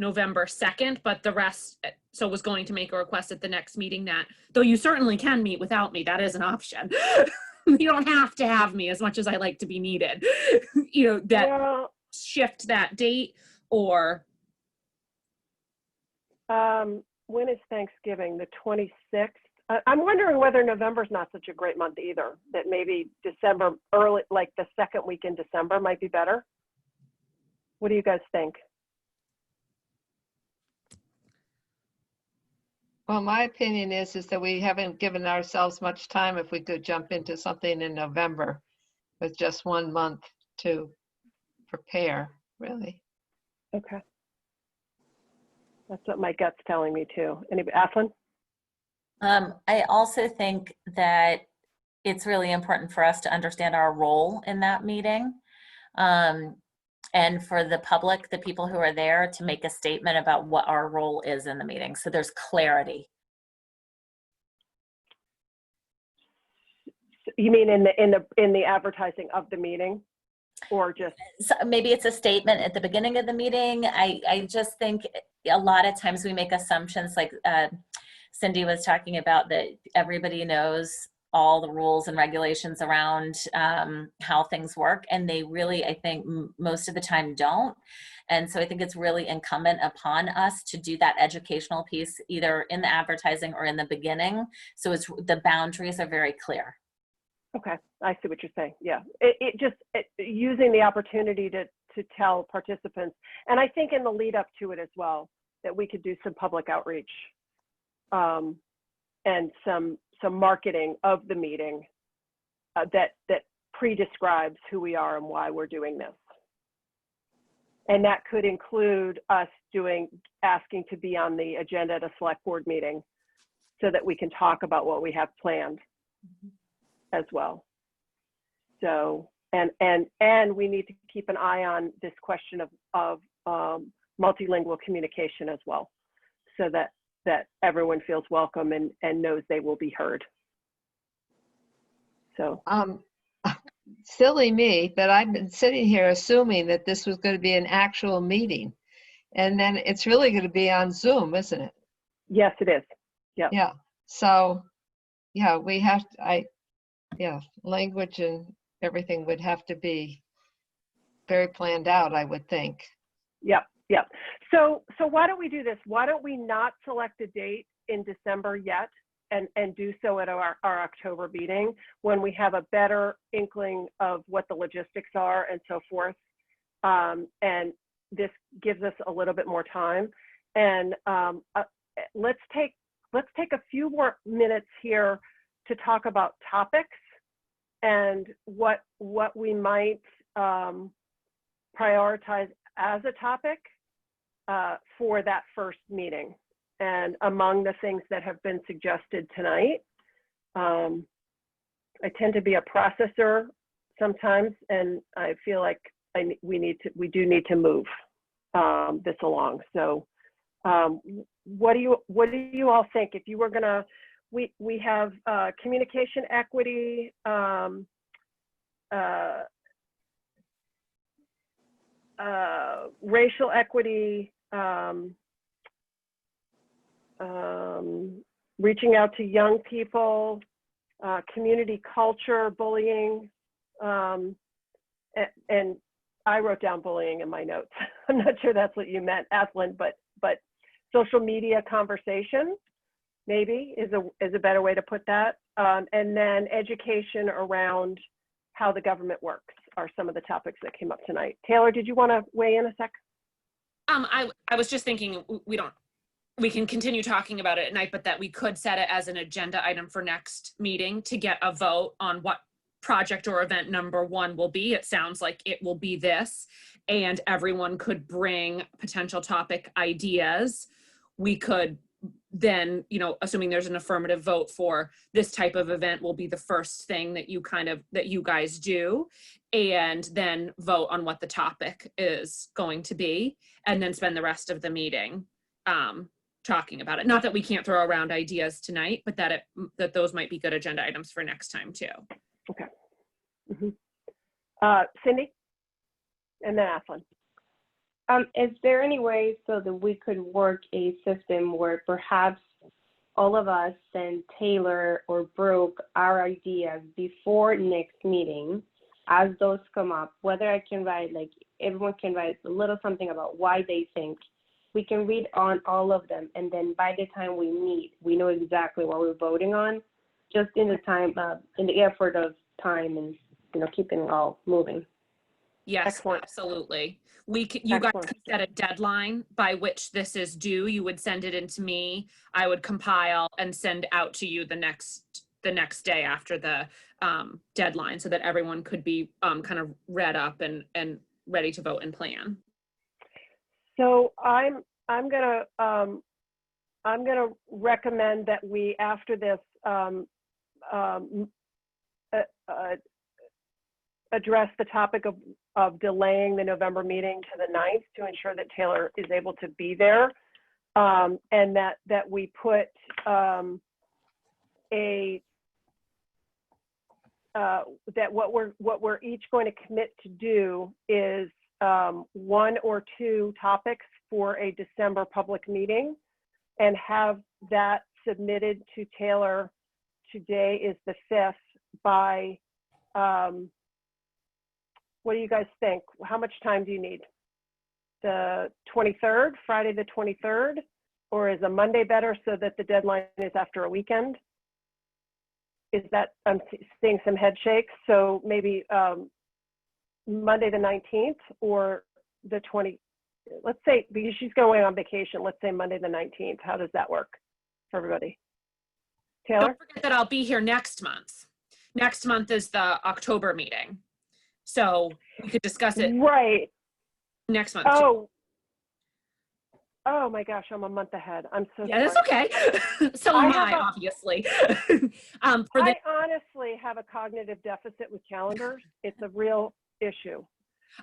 November 2nd, but the rest, so was going to make a request at the next meeting that, though you certainly can meet without me, that is an option. You don't have to have me as much as I like to be needed. You know, that Well, shift that date or when is Thanksgiving? The 26th? I'm wondering whether November's not such a great month either, that maybe December, early, like the second week in December might be better. What do you guys think? Well, my opinion is that we haven't given ourselves much time if we could jump into something in November with just 1 month to prepare, really. Okay. That's what my gut's telling me too. Anybody, Athlon? I also think that it's really important for us to understand our role in that meeting. And for the public, the people who are there, to make a statement about what our role is in the meeting. So there's clarity. You mean in the advertising of the meeting, or just? So maybe it's a statement at the beginning of the meeting. I just think a lot of times we make assumptions, like Cindy was talking about, that everybody knows all the rules and regulations around how things work, and they really, I think, most of the time don't. And so I think it's really incumbent upon us to do that educational piece either in the advertising or in the beginning, so it's the boundaries are very clear. Okay, I see what you're saying. Yeah, using the opportunity to tell participants, and I think in the lead up to it as well, that we could do some public outreach and some marketing of the meeting that pre-describes who we are and why we're doing this. And that could include us asking to be on the agenda at a select board meeting so that we can talk about what we have planned as well. So, and we need to keep an eye on this question of multilingual communication as well, so that everyone feels welcome and knows they will be heard. So. Silly me, but I've been sitting here assuming that this was going to be an actual meeting. And then it's really going to be on Zoom, isn't it? Yes, it is. Yeah. Yeah. So, yeah, we have to, language and everything would have to be very planned out, I would think. Yep. Yep. So why don't we do this? Why don't we not select a date in December yet and do so at our October meeting when we have a better inkling of what the logistics are and so forth. And this gives us a little bit more time. And let's take a few more minutes here to talk about topics and what we might prioritize as a topic for that first meeting. And among the things that have been suggested tonight, I tend to be a processor sometimes, and I feel like we do need to move this along. So, what do you all think? If you were gonna, we have communication equity, racial equity. Reaching out to young people, community culture, bullying, and I wrote down bullying in my notes. I'm not sure that's what you meant, Athlon, but social media conversation maybe is a better way to put that. And then education around how the government works are some of the topics that came up tonight. Taylor, did you want to weigh in a sec? I was just thinking we can continue talking about it at night, but that we could set it as an agenda item for next meeting to get a vote on what project or event number 1 will be. It sounds like it will be this, and everyone could bring potential topic ideas. We could then, you know, assuming there's an affirmative vote for this type of event will be the first thing that you that you guys do, and then vote on what the topic is going to be, and then spend the rest of the meeting talking about it. Not that we can't throw around ideas tonight, but that those might be good agenda items for next time too. Okay. Cindy? And then Athlon. Is there any way so that we could work a system where perhaps all of us send Taylor or Brooke our ideas before next meeting as those come up, whether I can write, like everyone can write a little something about why they think. We can read on all of them, and then by the time we meet, we know exactly what we're voting on, just in the time, in the effort of time and, you know, keeping it all moving. Yes, Excellent. absolutely. You guys Excellent. could set a deadline by which this is due. You would send it into me. I would compile and send out to you the next day after the deadline, so that everyone could be kind of read up and ready to vote and plan. So I'm gonna recommend that we, after this, address the topic of delaying the November meeting to the 9th to ensure that Taylor is able to be there, and that we put that what we're each going to commit to do is 1 or 2 topics for a December public meeting, and have that submitted to Taylor. Today is the 5th by, what do you guys think? How much time do you need? The 23rd, Friday the 23rd, or is a Monday better so that the deadline is after a weekend? Is that, I'm seeing some head shakes, so maybe Monday the 19th or the 20th, let's say, because she's going on vacation, let's say Monday the 19th. How does that work for everybody? Taylor? Don't forget that I'll be here next month. Next month is the October meeting. So we could discuss it Right. next month. Too. Oh my gosh, I'm a month ahead. I'm so Yeah, sorry. that's okay. So am I, obviously. I honestly have a cognitive deficit with calendars. It's a real issue.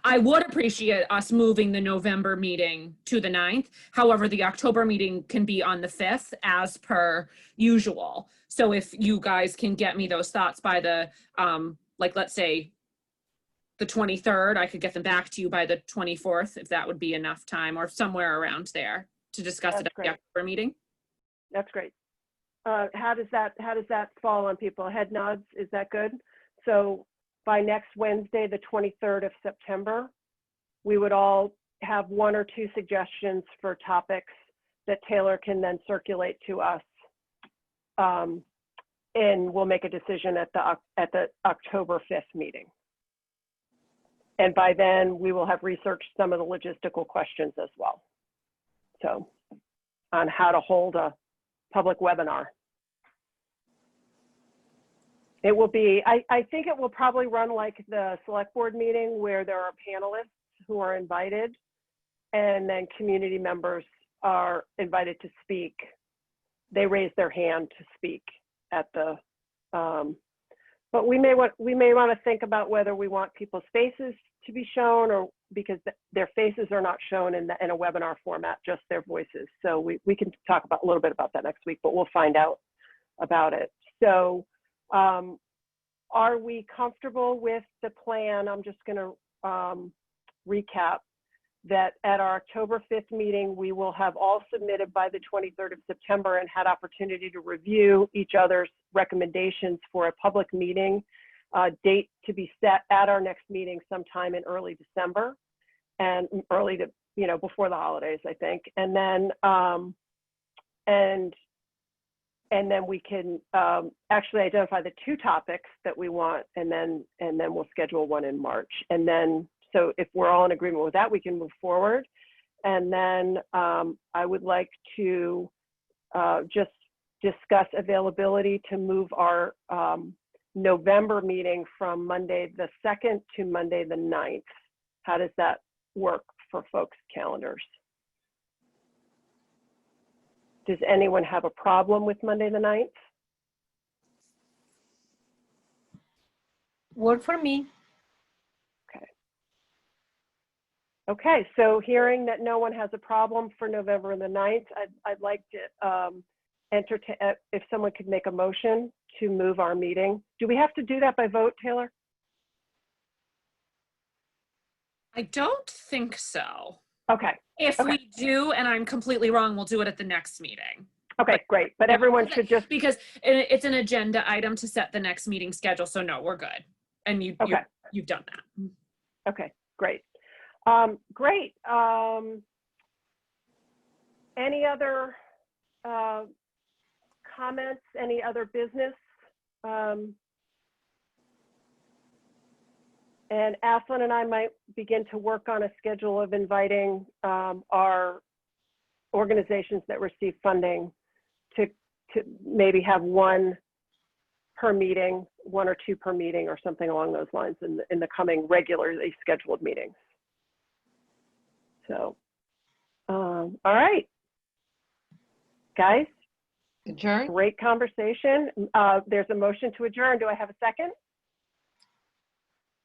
I would appreciate us moving the November meeting to the 9th. However, the October meeting can be on the 5th as per usual. So if you guys can get me those thoughts by the, like, let's say the 23rd, I could get them back to you by the 24th, if that would be enough time, or somewhere around there to discuss it at the October meeting. That's great. How does that fall on people? Head nods, is that good? So by next Wednesday, the 23rd of September, we would all have 1 or 2 suggestions for topics that Taylor can then circulate to us. And we'll make a decision at the October 5th meeting. And by then, we will have researched some of the logistical questions as well. So, on how to hold a public webinar. It will be, I think it will probably run like the select board meeting, where there are panelists who are invited, and then community members are invited to speak. They raise their hand to speak at the, but we may want to think about whether we want people's faces to be shown, or because their faces are not shown in a webinar format, just their voices. So we can talk about a little bit about that next week, but we'll find out about it. So are we comfortable with the plan? I'm just going to recap that at our October 5th meeting, we will have all submitted by the 23rd of September and had opportunity to review each other's recommendations for a public meeting date to be set at our next meeting sometime in early December, and early to, you know, before the holidays, I think. And then and then we can actually identify the 2 topics that we want, and then we'll schedule one in March. And then, so if we're all in agreement with that, we can move forward. And then I would like to just discuss availability to move our November meeting from Monday the 2nd to Monday the 9th. How does that work for folks' calendars? Does anyone have a problem with Monday the 9th? Work for me. Okay, so hearing that no one has a problem for November the 9th, I'd like to if someone could make a motion to move our meeting. Do we have to do that by vote, Taylor? I don't think so. Okay, If Okay. we do, and I'm completely wrong, we'll do it at the next meeting. okay, great. But everyone should just, Because it's an agenda item to set the next meeting schedule, so no, we're good. And Okay. you've done that. okay, great. Great. Any other comments, any other business? And Aslan and I might begin to work on a schedule of inviting our organizations that receive funding to maybe have one per meeting, 1 or 2 per meeting or something along those lines in the coming regularly scheduled meetings. So, all right. Guys, Adjourn? great conversation. There's a motion to adjourn. Do I have a second?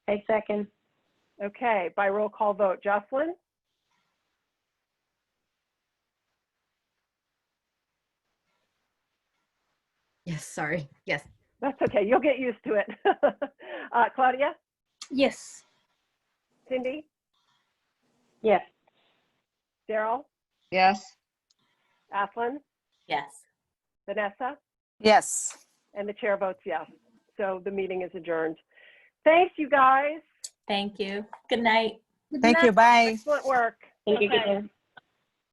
I second. Okay, by roll call vote. Jocelyn? Yes, sorry. Yes. That's okay. You'll get used to it. Claudia? Yes. Cindy? Yes. Daryl? Yes. Aslan? Yes. Vanessa? Yes. And the chair votes yes. So the meeting is adjourned. Thanks, you guys. Thank you. Good night. Good Thank night. you. Bye. Excellent work. Thank you, Okay. Katrina.